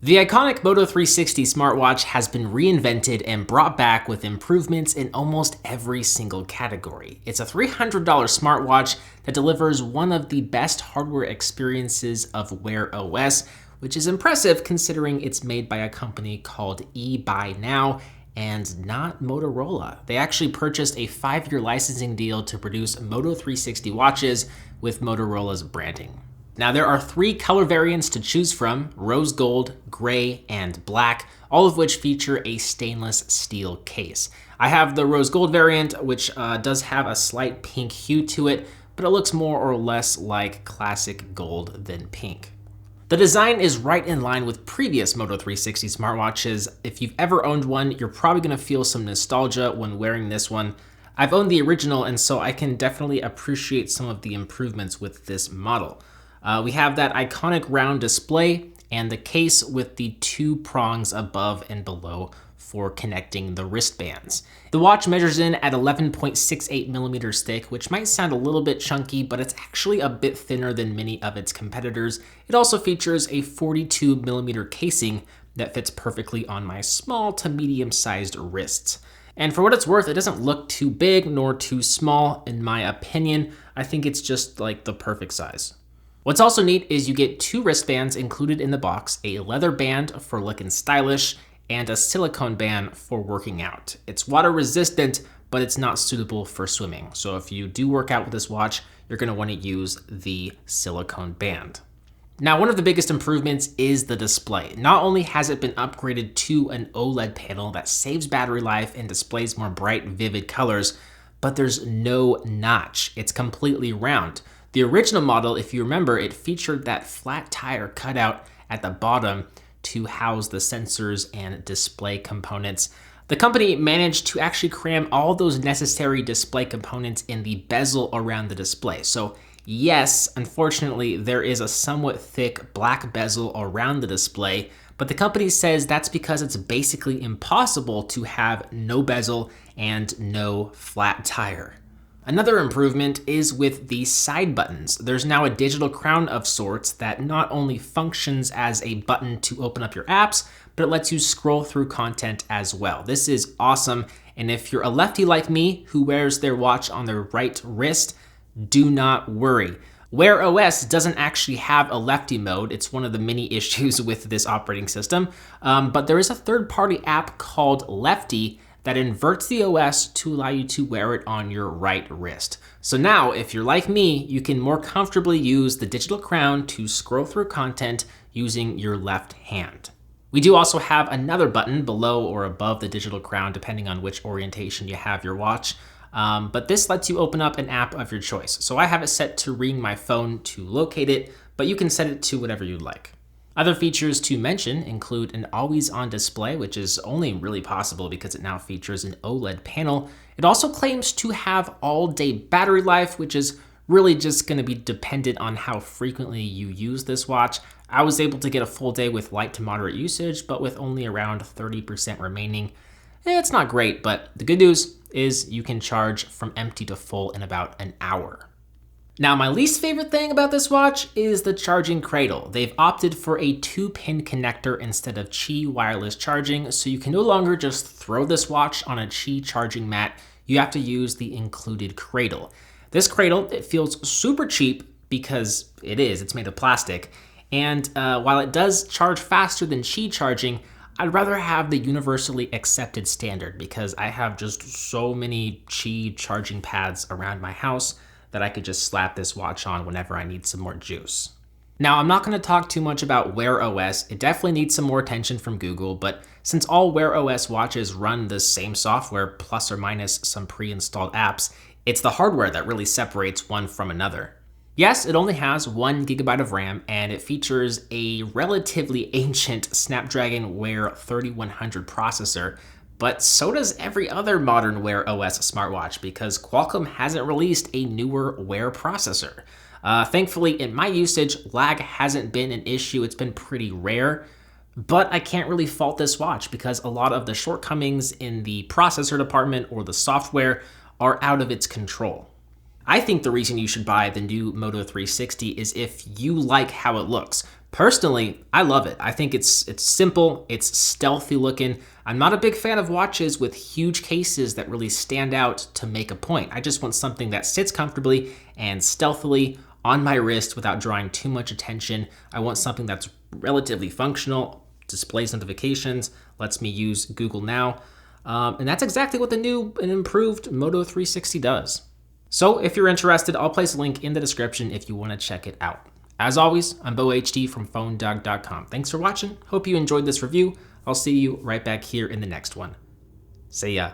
The iconic Moto 360 smartwatch has been reinvented and brought back with improvements in almost every single category. It's a $300 smartwatch that delivers one of the best hardware experiences of Wear OS, which is impressive considering it's made by a company called eBuyNow and not Motorola. They actually purchased a 5-year licensing deal to produce Moto 360 watches with Motorola's branding. Now there are 3 color variants to choose from: rose gold, gray, and black, all of which feature a stainless steel case. I have the rose gold variant, which does have a slight pink hue to it, but it looks more or less like classic gold than pink. The design is right in line with previous Moto 360 smartwatches. If you've ever owned one, you're probably gonna feel some nostalgia when wearing this one. I've owned the original, and so I can definitely appreciate some of the improvements with this model. We have that iconic round display and the case with the 2 prongs above and below for connecting the wristbands. The watch measures in at 11.68 millimeters thick, which might sound a little bit chunky, but it's actually a bit thinner than many of its competitors. It also features a 42 millimeter casing that fits perfectly on my small to medium-sized wrists. And for what it's worth, it doesn't look too big nor too small, in my opinion. I think it's just like the perfect size. What's also neat is you get 2 wristbands included in the box: a leather band for looking stylish and a silicone band for working out. It's water resistant, but it's not suitable for swimming. So if you do work out with this watch, you're gonna wanna use the silicone band. Now, one of the biggest improvements is the display. Not only has it been upgraded to an OLED panel that saves battery life and displays more bright, vivid colors, but there's no notch. It's completely round. The original model, if you remember, it featured that flat tire cutout at the bottom to house the sensors and display components. The company managed to actually cram all those necessary display components in the bezel around the display. So yes, unfortunately, there is a somewhat thick black bezel around the display, but the company says that's because it's basically impossible to have no bezel and no flat tire. Another improvement is with the side buttons. There's now a digital crown of sorts that not only functions as a button to open up your apps, but it lets you scroll through content as well. This is awesome, and if you're a lefty like me who wears their watch on their right wrist, do not worry. Wear OS doesn't actually have a lefty mode. It's one of the many issues with this operating system, but there is a third-party app called Lefty that inverts the OS to allow you to wear it on your right wrist. So now, if you're like me, you can more comfortably use the digital crown to scroll through content using your left hand. We do also have another button below or above the digital crown, depending on which orientation you have your watch. But this lets you open up an app of your choice. So I have it set to ring my phone to locate it, but you can set it to whatever you'd like. Other features to mention include an always-on display, which is only really possible because it now features an OLED panel. It also claims to have all-day battery life, which is really just going to be dependent on how frequently you use this watch. I was able to get a full day with light to moderate usage, but with only around 30% remaining. It's not great, but the good news is you can charge from empty to full in about an hour. Now, my least favorite thing about this watch is the charging cradle. They've opted for a 2-pin connector instead of Qi wireless charging, so you can no longer just throw this watch on a Qi charging mat. You have to use the included cradle. This cradle, it feels super cheap because it's made of plastic. And while it does charge faster than Qi charging, I'd rather have the universally accepted standard because I have just so many Qi charging pads around my house that I could just slap this watch on whenever I need some more juice. Now, I'm not going to talk too much about Wear OS. It definitely needs some more attention from Google, but since all Wear OS watches run the same software plus or minus some pre-installed apps, it's the hardware that really separates one from another. Yes, it only has 1 GB of RAM, and it features a relatively ancient Snapdragon Wear 3100 processor, but so does every other modern Wear OS smartwatch because Qualcomm hasn't released a newer Wear processor. Thankfully, in my usage, lag hasn't been an issue. It's been pretty rare, but I can't really fault this watch because a lot of the shortcomings in the processor department or the software are out of its control. I think the reason you should buy the new Moto 360 is if you like how it looks. Personally, I love it. I think it's simple, it's stealthy looking. I'm not a big fan of watches with huge cases that really stand out to make a point. I just want something that sits comfortably and stealthily on my wrist without drawing too much attention. I want something that's relatively functional, displays notifications, lets me use Google Now. And that's exactly what the new and improved Moto 360 does. So if you're interested, I'll place a link in the description if you want to check it out. As always, I'm Bo HD from PhoneDog.com. Thanks for watching. Hope you enjoyed this review. I'll see you right back here in the next one. See ya.